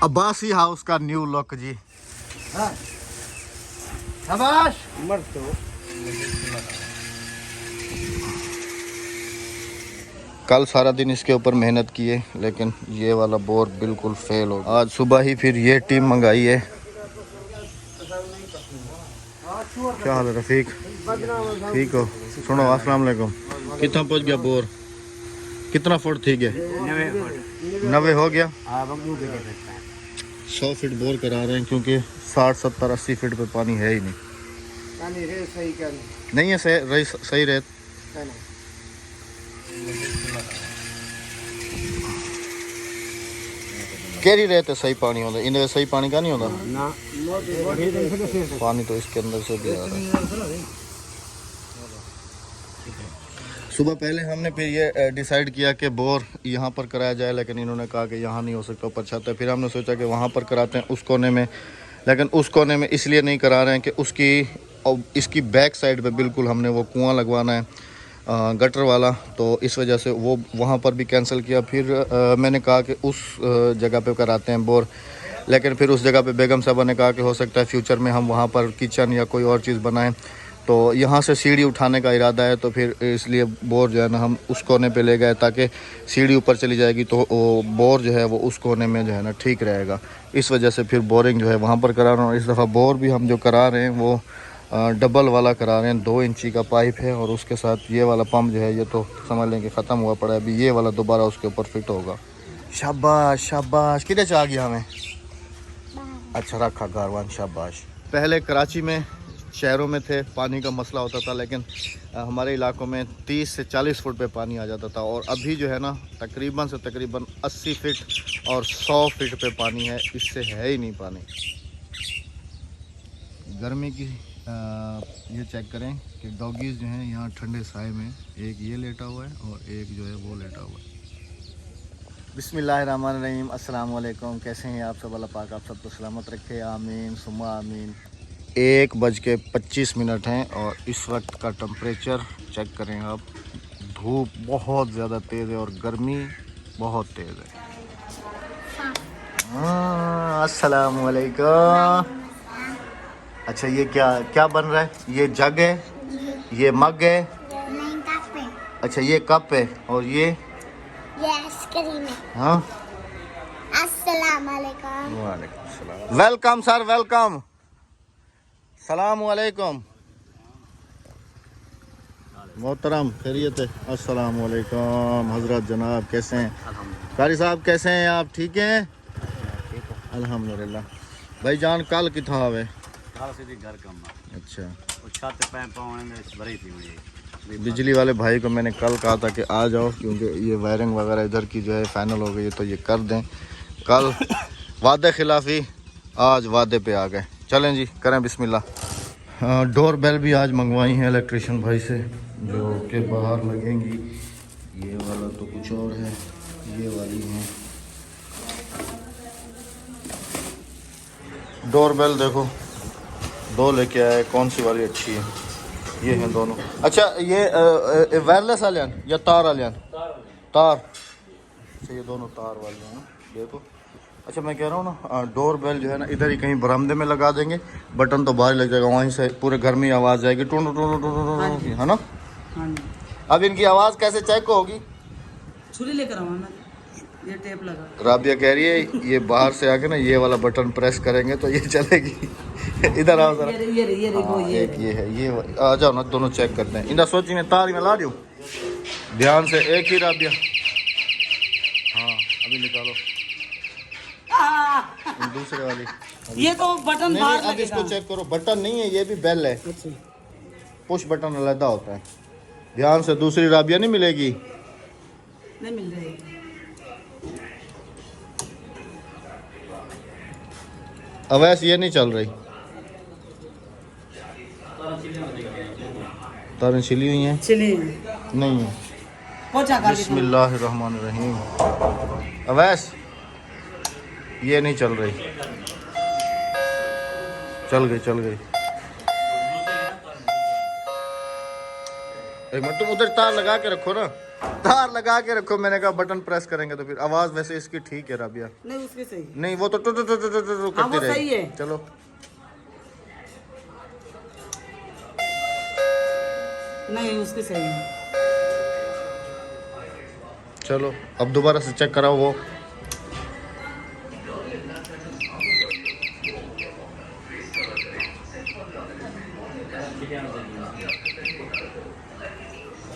Abbasi house का new look जी। शाबाश। कल सारा दिन इसके ऊपर मेहनत किए लेकिन ये वाला बोर बिल्कुल फेल हो गया। आज सुबह ही फिर ये टीम मंगाई है। क्या हाल है रफीक, ठीक हो? सुनो अस्सलाम वालेकुम। कितना पहुंच गया बोर? कितना फुट थी गया? 90 हो गया। 100 फीट बोर करा रहे हैं क्योंकि 60 70 80 फीट पे पानी है ही नहीं। नहीं है सही रेत। केरी रेत है सही पानी होता, इनमें सही पानी का नहीं होता ना। पानी तो इसके अंदर से भी आ रहा है। सुबह पहले हमने फिर ये डिसाइड किया कि बोर यहाँ पर कराया जाए, लेकिन इन्होंने कहा कि यहाँ नहीं हो सकता, ऊपर छत है। फिर हमने सोचा कि वहाँ पर कराते हैं उस कोने में, लेकिन उस कोने में इसलिए नहीं करा रहे हैं कि उसकी और इसकी बैक साइड पे बिल्कुल हमने वो कुआं लगवाना है गटर वाला, तो इस वजह से वो वहाँ पर भी कैंसिल किया। फिर मैंने कहा कि उस जगह पे कराते हैं बोर, लेकिन फिर उस जगह पे बेगम साहबा ने कहा कि हो सकता है फ्यूचर में हम वहाँ पर किचन या कोई और चीज़ बनाएं, तो यहाँ से सीढ़ी उठाने का इरादा है, तो फिर इसलिए बोर जो है ना हम उस कोने पे ले गए ताकि सीढ़ी ऊपर चली जाएगी तो वो बोर जो है वो उस कोने में जो है ना ठीक रहेगा। इस वजह से फिर बोरिंग जो है वहाँ पर करा रहे हैं। इस दफ़ा बोर भी हम जो करा रहे हैं वो डबल वाला करा रहे हैं, 2 इंची का पाइप है और उसके साथ ये वाला पंप जो है ये तो समझ लें कि ख़त्म हुआ पड़ा है। अभी ये वाला दोबारा उसके ऊपर फिट होगा। शाबाश शाबाश। किधर से आ गया हमें? अच्छा रखा कारवान, शाबाश। पहले कराची में शहरों में थे पानी का मसला होता था, लेकिन हमारे इलाकों में 30 से 40 फुट पे पानी आ जाता था, और अभी जो है ना तकरीबन से तकरीबन 80 फीट और 100 फीट पे पानी है, इससे है ही नहीं पानी। गर्मी की ये चेक करें कि डॉगीज़ जो हैं यहाँ ठंडे साए में, एक ये लेटा हुआ है और एक जो है वो लेटा हुआ है। बिस्मिल्लाहिर्रहमानिर्रहीम, अस्सलाम वालेकुम। कैसे हैं आप सब? अल्लाह पाक आप सबको सलामत रखे, आमीन सुम्मा आमीन। 1:25 हैं और इस वक्त का टेम्परेचर चेक करें आप। धूप बहुत ज़्यादा तेज़ है और गर्मी बहुत तेज़ है। अस्सलाम वालेकुम। अच्छा ये क्या क्या बन रहा है? ये जग है, ये मग है, नहीं कप है। अच्छा ये कप है और ये आइसक्रीम है। हाँ अस्सलाम वालेकुम। वालेकुम सलाम। Welcome sir, welcome. सलाम वालेकुम मोहतरम, खैरियत है? अस्सलाम वालेकुम हजरत जनाब, कैसे हैं? कारी साहब कैसे हैं आप? ठीक हैं? अल्हम्दुलिल्लाह। भाई जान कल कितना आवे? घर कम। अच्छा बिजली वाले भाई को मैंने कल कहा था कि आ जाओ, क्योंकि ये वायरिंग वगैरह इधर की जो है फाइनल हो गई है, तो ये कर दें। कल वादे खिलाफी, आज वादे पे आ गए। चलें जी, करें बिस्मिल्लाह। डोर बेल भी आज मंगवाई हैं इलेक्ट्रिशियन भाई से, जो कि बाहर लगेंगी। ये वाला तो कुछ और है, ये वाली है डोर बेल। देखो 2 लेके आए, कौन सी वाली अच्छी है? ये हैं दोनों। अच्छा ये वायरलेस वाले या तार वाले? तार। अच्छा ये दोनों तार वाले हैं ना, देखो। अच्छा मैं कह रहा हूँ ना, डोर बेल जो है ना इधर ही कहीं बरामदे में लगा देंगे, बटन तो बाहर लग जाएगा, वहीं से पूरे घर में आवाज़ आएगी टूं टूं टूं टूं टूं, है ना? अब इनकी आवाज़ कैसे चेक होगी? छुरी लेकर आना, ये टेप लगा। राबिया कह रही है ये बाहर से आके ना ये वाला बटन प्रेस करेंगे तो ये चलेगी। इधर आओ जरा। ये देखो, एक ये है, ये आ जाओ ना, दोनों चेक करते हैं। इंदा सोची में तार में ला दूं, ध्यान से। एक ही राबिया, हाँ अभी निकालो दूसरे वाली। ये तो बटन नहीं, बाहर अब इसको चेक करो, बटन नहीं है, ये भी बेल है। पुश बटन अलग होता है। ध्यान से, दूसरी राबिया नहीं मिलेगी। नहीं मिल रही। अवैस ये नहीं चल रही, तारें छिली हुई हैं, चलिए नहीं है। पोछा कर बिस्मिल्लाहिर्रहमानिर्रहीम। अवैस ये नहीं चल रही, चल गई चल गई। एक मिनट, तुम उधर तार लगा के रखो ना। तार लगा के रखो, मैंने कहा बटन प्रेस करेंगे तो फिर आवाज वैसे इसकी ठीक है राबिया। नहीं उसके सही है। नहीं वो तो टू टू टू टू टू टू हाँ, करती वो सही रहेगी। है। चलो नहीं उसके सही है। चलो अब दोबारा से चेक कराओ वो।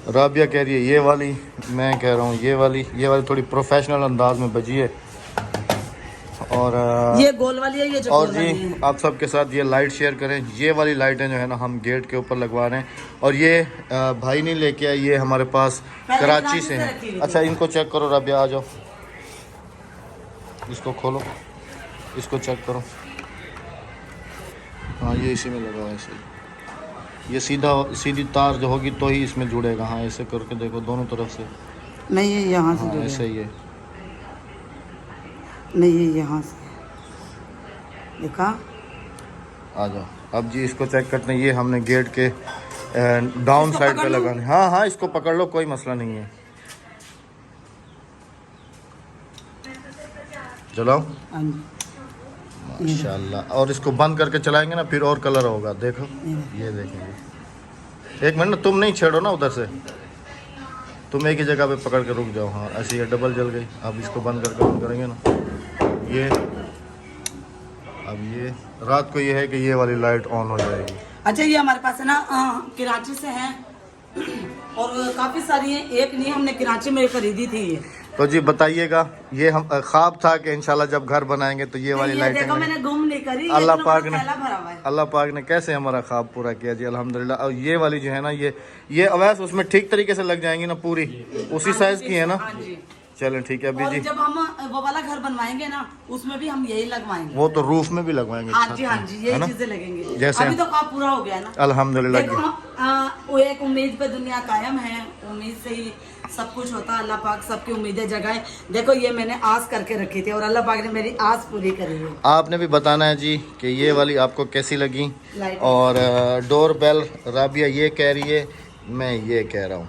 राबिया कह रही है ये वाली, मैं कह रहा हूँ ये वाली थोड़ी प्रोफेशनल अंदाज में बजी है। और ये गोल वाली है, ये जो और गोल वाली जी है। आप सबके साथ ये लाइट शेयर करें, ये वाली लाइटें जो है ना हम गेट के ऊपर लगवा रहे हैं। और ये भाई नहीं लेके आए, ये हमारे पास पहले कराची कराची से से हैं। रखी हुई अच्छा इनको चेक करो राबिया, आ जाओ, इसको खोलो, इसको चेक करो। हाँ ये इसी में लगा हुआ है, इसी ये सीधी तार जो होगी तो ही इसमें जुड़ेगा। हाँ ऐसे करके देखो दोनों तरफ से। नहीं ये यहाँ से हाँ जुड़ेगा। ऐसे ही है। नहीं ये यहाँ से देखा। आ जाओ अब जी इसको चेक करते हैं। ये हमने गेट के डाउन इसको साइड पकड़ पे लूं? लगाने। हाँ हाँ इसको पकड़ लो, कोई मसला नहीं है। चलाओ हाँ जी। माशाल्लाह। और इसको बंद करके चलाएंगे ना फिर और कलर होगा। देखो ये देखेंगे। एक मिनट तुम नहीं छेड़ो ना उधर से, तुम एक ही जगह पे पकड़ के रुक जाओ। हाँ ऐसे ये डबल जल गई। अब इसको बंद करके बंद करेंगे ना ये। अब ये रात को ये है कि ये वाली लाइट ऑन हो जाएगी। अच्छा ये हमारे पास है ना कराची से है और काफी सारी हैं, एक नहीं हमने कराची में खरीदी थी ये। तो जी बताइएगा, ये हम ख्वाब था कि इंशाल्लाह जब घर बनाएंगे तो ये वाली ये लाइटें देखो मैंने गुम नहीं करी, अल्लाह ये पाक तो ने थैला भरा हुआ है। अल्लाह पाक ने कैसे हमारा ख्वाब पूरा किया जी अल्हम्दुलिल्लाह। और ये वाली जो है ना ये अवैस उसमें ठीक तरीके से लग जाएंगी ना, पूरी उसी साइज की है ना। हाँ जी। चलें ठीक है अभी और जी। जब हम वो वाला घर बनवाएंगे ना उसमें भी हम यही लगवाएंगे। वो तो रूफ में भी लगवाएंगे। हाँ छत जी में, हाँ जी है यही ना? चीजें लगेंगे। जैसे अभी तो काम पूरा हो गया ना अल्हम्दुलिल्लाह। देखो वो एक उम्मीद पे दुनिया कायम है, उम्मीद से ही सब कुछ होता है। अल्लाह पाक सबकी उम्मीदें जगाए। देखो ये मैंने आस करके रखी थी और अल्लाह पाक ने मेरी आस पूरी करी है। आपने भी बताना है जी कि ये वाली आपको कैसी लगी। लाइट। और डोर बेल राबिया ये कह रही है, मैं ये कह रहा हूँ।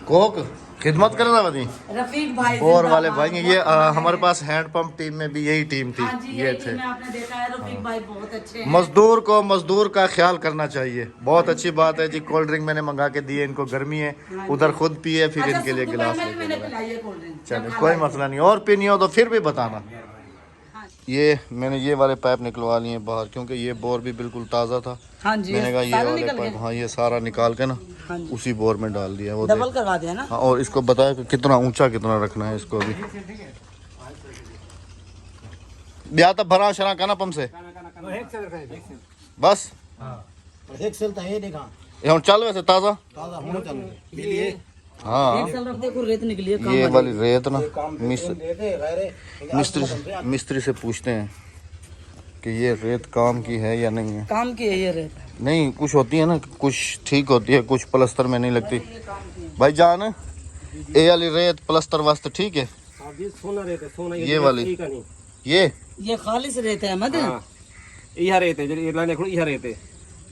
कोक खिदमत करना बदी रफीक भाई बोर वाले जिंदाबाद, भाई ये बहुत हमारे पास हैंड पंप टीम में भी यही टीम थी। हाँ जी ये ये थे। में आपने देखा है रफीक भाई बहुत अच्छे हैं। मजदूर को मजदूर का ख्याल करना चाहिए। बहुत अच्छी बात है जी। कोल्ड ड्रिंक मैंने मंगा के दी है, इनको गर्मी है, उधर खुद पिए फिर अच्छा, इनके लिए दोपहर गिलास में भी मैंने लेके पिलाई है कोल्ड ड्रिंक। चले जब कोई खाना मसला नहीं। और पीनी हो तो फिर भी बताना। हाँ। ये मैंने ये वाले पाइप निकलवा लिए बाहर क्योंकि ये बोर भी बिल्कुल ताज़ा था। हाँ जी मैंने कहा ये सारा वाले निकल पाइप गया। हाँ ये सारा निकाल के ना हाँ जी। उसी बोर में डाल दिया। वो डबल देख। करवा दिया ना। हाँ और इसको बताया कि कितना ऊंचा कितना रखना है इसको अभी। ब्याह तब भरा शरा का पंप से बस ये हम चल वैसे ताज़ा। हाँ एक साल रख देखो रेत निकली है। ये वाली रेत ना मिस्त्री से पूछते हैं कि ये रेत काम की है या नहीं है। काम की है ये रेत। नहीं कुछ होती है ना, कुछ ठीक होती है, कुछ प्लस्तर में नहीं लगती। भाई जान ये वाली रेत प्लस्तर वास्ते ठीक है। ये वाली ये खालिश रेत है अहमद। यह रेत है यह रेत है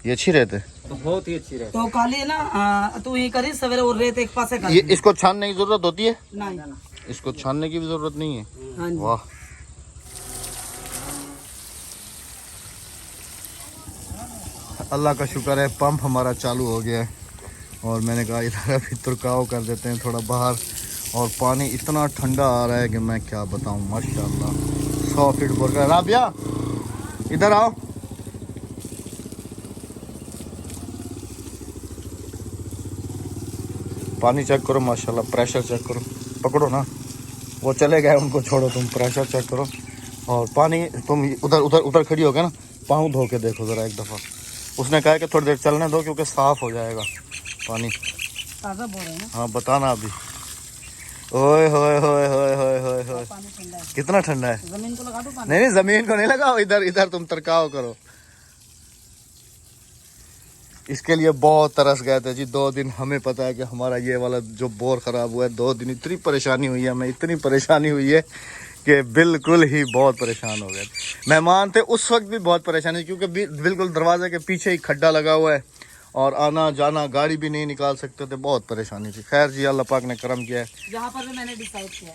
ये अच्छी रेत है। तो बहुत ही अच्छी रेत। तो काली है ना तू ये करी सवेरे और रेत एक पासे कर ये इसको छानने की जरूरत होती है। नहीं। इसको छानने की भी जरूरत नहीं है। हाँ जी। वाह अल्लाह का शुक्र है पंप हमारा चालू हो गया है। और मैंने कहा इधर अभी तुरकाव कर देते हैं थोड़ा बाहर। और पानी इतना ठंडा आ रहा है कि मैं क्या बताऊं माशाल्लाह। 100 फीट बोर का। राबिया इधर आओ। पानी चेक करो माशाल्लाह, प्रेशर चेक करो। पकड़ो ना, वो चले गए उनको छोड़ो, तुम प्रेशर चेक करो। और पानी तुम उधर उधर उधर खड़ी हो गए ना, पाँव धो के देखो ज़रा एक दफ़ा। उसने कहा कि थोड़ी देर चलने दो क्योंकि साफ़ हो जाएगा पानी। ताज़ा बोल रहे हैं ना। हाँ बताना अभी। ओए होए होए होए होए होए होए पानी ठंडा है। कितना ठंडा है। जमीन को लगा दो पानी। नहीं नहीं ज़मीन को नहीं लगाओ, इधर इधर तुम तरकाव करो। इसके लिए बहुत तरस गए थे जी। 2 दिन हमें पता है कि हमारा ये वाला जो बोर ख़राब हुआ है। 2 दिन इतनी परेशानी हुई है हमें, इतनी परेशानी हुई है कि बिल्कुल ही बहुत परेशान हो गए। मेहमान थे उस वक्त भी बहुत परेशानी क्योंकि बिल्कुल दरवाजे के पीछे ही खड्डा लगा हुआ है और आना जाना गाड़ी भी नहीं निकाल सकते थे, बहुत परेशानी थी। खैर जी अल्लाह पाक ने करम किया है। यहाँ पर भी मैंने डिसाइड किया।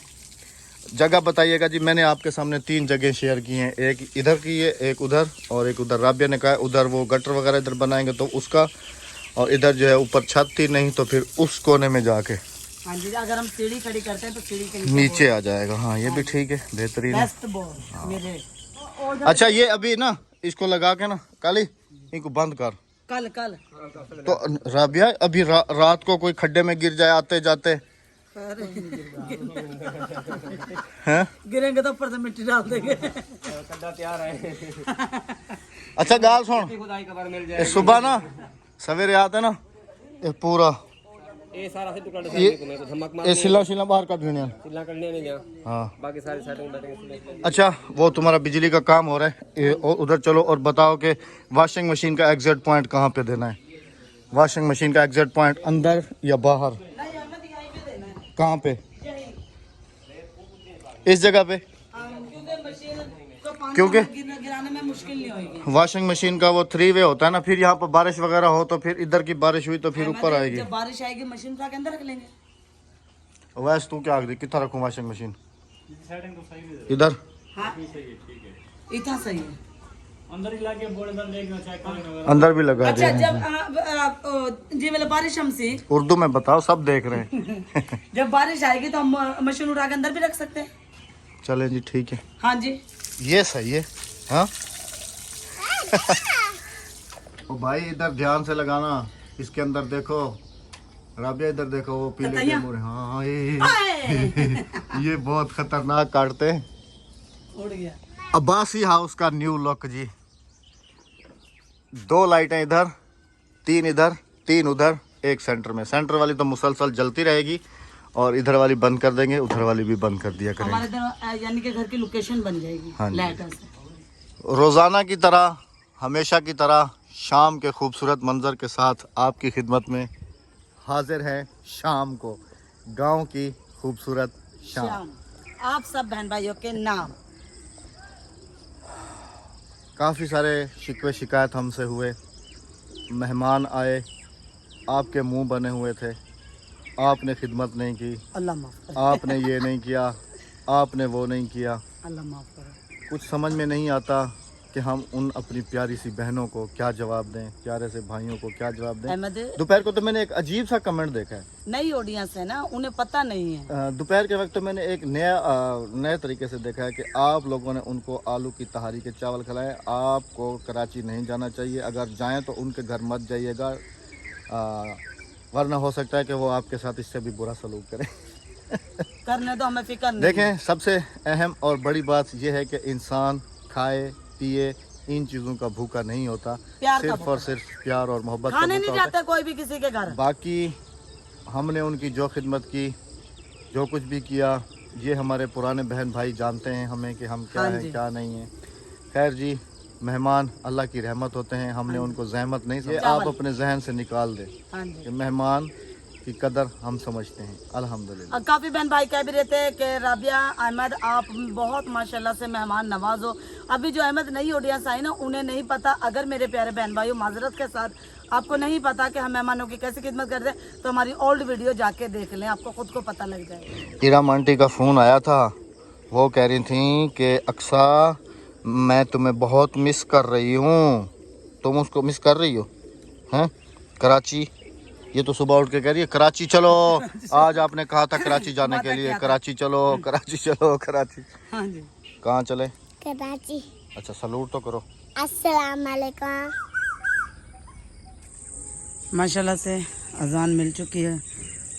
जगह बताइएगा जी। मैंने आपके सामने 3 जगह शेयर की हैं, एक इधर की है, एक उधर और एक उधर। राबिया ने कहा है उधर वो गटर वगैरह इधर बनाएंगे तो उसका, और इधर जो है ऊपर छत थी, नहीं तो फिर उस कोने में जाके हाँ जी, अगर हम सीढ़ी खड़ी करते हैं तो सीढ़ी के नीचे आ जाएगा। हाँ ये भी ठीक है, बेहतरीन है। बेस्ट बोल मेरे। अच्छा ये अभी ना इसको लगा के ना काली इनको बंद कर। कल तो राबिया अभी रात को कोई खड्डे में गिर जाए आते जाते हैं, गिरेंगे तो ऊपर से मिट्टी डाल देंगे। कड्डा तैयार है। अच्छा गाल सुन, खुदाई का बार मिल ये जाए। सुबह ना सवेरे आते ना ये पूरा ये सारा से टुकड़ा ये तो धमक मार ये सिला बाहर का धुनिया। चिल्ला करने नहीं गया। हाँ बाकी सारी सेटिंग बैटिंग। अच्छा वो तुम्हारा बिजली का काम हो रहा है, ये उधर चलो और बताओ कि वॉशिंग मशीन का एग्जैक्ट पॉइंट कहाँ पे देना है। वॉशिंग मशीन का एग्जैक्ट पॉइंट अंदर या बाहर, कहाँ पे? इस जगह पे, क्योंकि गिराने में मुश्किल नहीं होगी। वॉशिंग मशीन का वो 3 वे होता है ना, फिर यहाँ पर बारिश वगैरह हो तो फिर इधर की बारिश हुई तो फिर ऊपर आएगी। जब बारिश आएगी मशीन उठा के अंदर रख लेंगे। वैसे तू क्या आख दी कितना रखूँ वॉशिंग मशीन? इधर हाँ इतना सही है। अंदर भी लगा अच्छा दिया। जब जी वाला बारिश हमसे उर्दू में बताओ, सब देख रहे हैं। जब बारिश आएगी तो हम मशीन उठा के अंदर भी रख सकते हैं। चले जी ठीक है, हाँ जी ये सही है। हाँ ओ भाई इधर ध्यान से लगाना, इसके अंदर देखो राबिया, इधर देखो वो पीले कतैया? टेम्पुरे। हाँ ये बहुत खतरनाक काटते हैं। उड़ गया। अब्बासी हाउस का न्यू लुक जी। 2 लाइटें इधर, 3 इधर, 3 उधर, एक सेंटर में। सेंटर वाली तो मुसलसल जलती रहेगी और इधर वाली बंद कर देंगे, उधर वाली भी बंद कर दिया करेंगे। हमारे इधर यानी कि घर की लोकेशन बन जाएगी हाँ जी। लाइटों से। रोज़ाना की तरह, हमेशा की तरह शाम के खूबसूरत मंजर के साथ आपकी खिदमत में हाजिर हैं शाम को, गांव की खूबसूरत शाम। शाम आप सब बहन भाइयों के नाम। काफ़ी सारे शिकवे शिकायत हमसे हुए, मेहमान आए, आपके मुंह बने हुए थे, आपने खिदमत नहीं की, अल्लाह माफ करे। आपने ये नहीं किया, आपने वो नहीं किया। अल्लाह माफ करे। कुछ समझ में नहीं आता कि हम उन अपनी प्यारी सी बहनों को क्या जवाब दें, प्यारे से भाइयों को क्या जवाब दें। अहमद दोपहर को तो मैंने एक अजीब सा कमेंट देखा है। नई ऑडियंस है ना, उन्हें पता नहीं है। दोपहर के वक्त तो मैंने एक नए तरीके से देखा है कि आप लोगों ने उनको आलू की तहारी के चावल खिलाए। आपको कराची नहीं जाना चाहिए, अगर जाएं तो उनके घर मत जाइएगा, वरना हो सकता है कि वो आपके साथ इससे भी बुरा सलूक करें। करने दो, हमें फिक्र नहीं। देखें सबसे अहम और बड़ी बात यह है कि इंसान खाए पिए इन चीज़ों का भूखा नहीं होता, प्यार का सिर्फ भूखा। और सिर्फ प्यार और मोहब्बत का खाने भूखा नहीं होता जाता कोई भी किसी के घर। है। बाकी हमने उनकी जो खिदमत की, जो कुछ भी किया, ये हमारे पुराने बहन भाई जानते हैं हमें कि हम क्या हाँ हैं जी। क्या नहीं हैं। खैर जी, मेहमान अल्लाह की रहमत होते हैं, हमने उनको जहमत नहीं समझा। आप चावल। अपने जहन से निकाल दें हाँ कि जी। मेहमान की कदर हम समझते हैं अल्हम्दुलिल्लाह। और काफी बहन भाई कह भी रहते हैं कि राबिया अहमद आप बहुत माशाल्लाह से मेहमान नवाज हो। अभी जो अहमद नई ऑडियंस आई ना, उन्हें नहीं पता। अगर मेरे प्यारे बहन भाइयों माजरत के साथ आपको नहीं पता कि हम मेहमानों की कैसी खिदमत करते हैं तो हमारी ओल्ड वीडियो जाके देख लें, आपको खुद को पता लग जाएगा। इराम आंटी का फ़ोन आया था, वो कह रही थी कि अक्सा मैं तुम्हें बहुत मिस कर रही हूँ। तुम उसको मिस कर रही हो हैं? कराची, ये तो सुबह उठ के कह रही है कराची चलो। आज आपने कहा था कराची जाने के लिए, कराची चलो, कराची चलो, कराची। हाँ जी। कहाँ चले? कराची। अच्छा सलूट तो करो। अस्सलाम वालेकुम। माशाल्लाह से अजान मिल चुकी है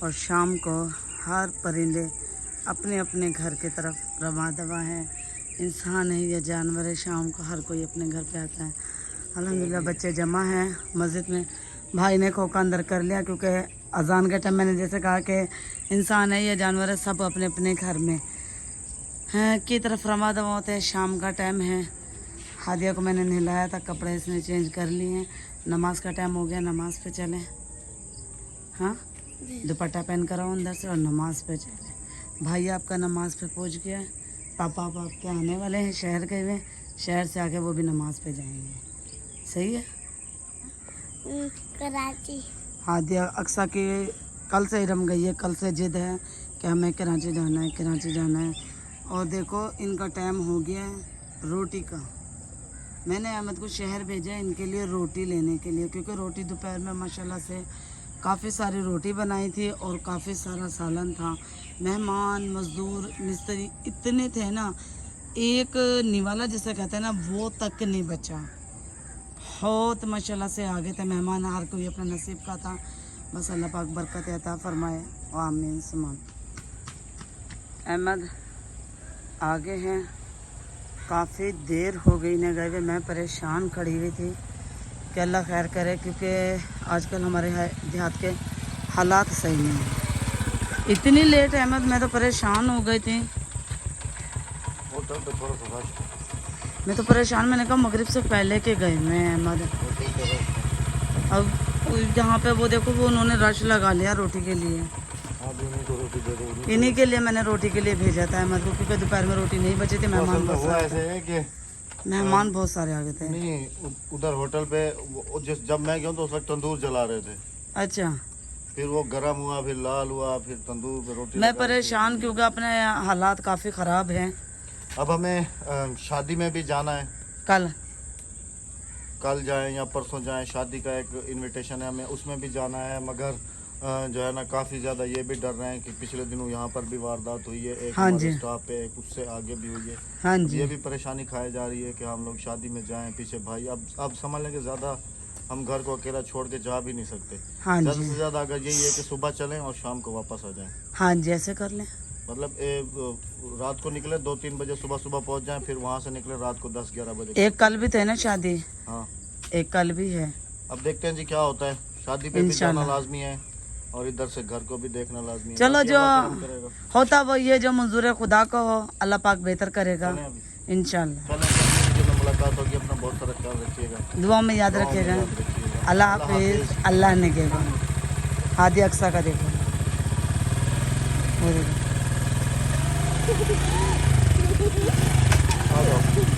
और शाम को हर परिंदे अपने अपने घर की तरफ रवा दवा है। इंसान है या जानवर है, शाम को हर कोई अपने घर पे आता है। अल्हम्दुलिल्लाह बच्चे जमा हैं मस्जिद में। भाई ने खोखा अंदर कर लिया क्योंकि अजान के टाइम मैंने जैसे कहा कि इंसान है या जानवर है, सब अपने अपने घर में हैं की तरफ रवा दवा होते हैं। शाम का टाइम है। हादिया को मैंने नहलाया था, कपड़े इसने चेंज कर लिए हैं। नमाज का टाइम हो गया, नमाज पे चलें। हाँ दुपट्टा पहन कर आओ अंदर से और नमाज पे चलें। भाई आपका नमाज पे पहुंच गया है। पापा आप आपके आने वाले हैं, शहर गए हुए, शहर से आके वो भी नमाज पे जाएंगे। सही है। कराची। हादिया अक्सा के कल से ही रम गई है, कल से जिद है कि हमें कराची जाना है, कराची जाना है। और देखो इनका टाइम हो गया है रोटी का। मैंने अहमद को शहर भेजा है इनके लिए रोटी लेने के लिए, क्योंकि रोटी दोपहर में माशाल्लाह से काफ़ी सारी रोटी बनाई थी और काफ़ी सारा सालन था। मेहमान मज़दूर मिस्त्री इतने थे ना, एक निवाला जिसे कहते हैं ना वो तक नहीं बचा। बहुत माशाल्लाह से आगे थे मेहमान, हर कोई अपने नसीब का था। बस अल्लाह पाक बरकत अता फरमाए, आमीन सुमान। अहमद आगे हैं, काफ़ी देर हो गई न गए हुए, मैं परेशान खड़ी हुई थी कि अल्लाह खैर करे, क्योंकि आजकल हमारे देहात के हालात सही नहीं हैं। इतनी लेट अहमद, मैं तो परेशान हो गई थी। होटल पे थोड़ा सा rush था। मैं तो परेशान, मैंने कहा मगरिब से पहले के गए मैं अहमद। होटल पे rush था। अब जहाँ पे वो देखो वो उन्होंने रश लगा लिया रोटी के लिए। हाँ भी उन्हीं को रोटी दे दो। इन्हीं के लिए मैंने रोटी के लिए भेजा था अहमद को, क्योंकि दोपहर में रोटी नहीं बची थी। मेहमान बहुत हुआ सारे ऐसे है कि मेहमान बहुत सारे आ गए थे। नहीं, उधर होटल पे जब मैं गया तो उस वक्त तंदूर जला रहे थे। अच्छा, फिर वो गर्म हुआ, फिर लाल हुआ, फिर तंदूर पे रोटी मैं लगा दी। परेशान क्योंकि अपने हालात काफ़ी ख़राब हैं। अब हमें शादी में भी जाना है। कल जाएं या परसों जाएं, शादी का एक इनविटेशन है हमें, उसमें भी जाना है। मगर जो है ना काफ़ी ज़्यादा ये भी डर रहे हैं कि पिछले दिनों यहाँ पर भी वारदात हुई है, एक हाँ हमारे जी। स्टाफ पे, एक उससे आगे भी हुई है। हाँ जी, ये भी परेशानी खाई जा रही है कि हम लोग शादी में जाएं, पीछे भाई अब समझ लें कि ज़्यादा हम घर को अकेला छोड़ के जा भी नहीं सकते। हाँ ज़्यादा जी, से ज़्यादा अगर यही है कि सुबह चलें और शाम को वापस आ जाएं। हाँ जी, ऐसे कर लें। मतलब रात को निकले 2-3 बजे, सुबह सुबह पहुंच जाएं, फिर वहां से निकले रात को 10-11 बजे। एक कल भी थे ना शादी, हाँ, एक कल भी है। अब देखते हैं जी क्या होता है। शादी पे भी जाना इंशाल्लाह। लाजमी है और इधर से घर को भी देखना लाजमी है। चलो बाकी जो अल्लाह करम करेगा। होता वो ये जो मंजूर खुदा का हो, अल्लाह पाक बेहतर करेगा चलें अभी। इंशाल्लाह। चलें, मुलाकात होगी। अपना बहुत सारा ख्याल रखिएगा, दुआ में याद दुआओं में रखिएगा। याद रखिएगा। अल्लाह हाफिज। अल्लाह ने केगा हादी अक्सा का देखो, वो देखो। आ जाओ।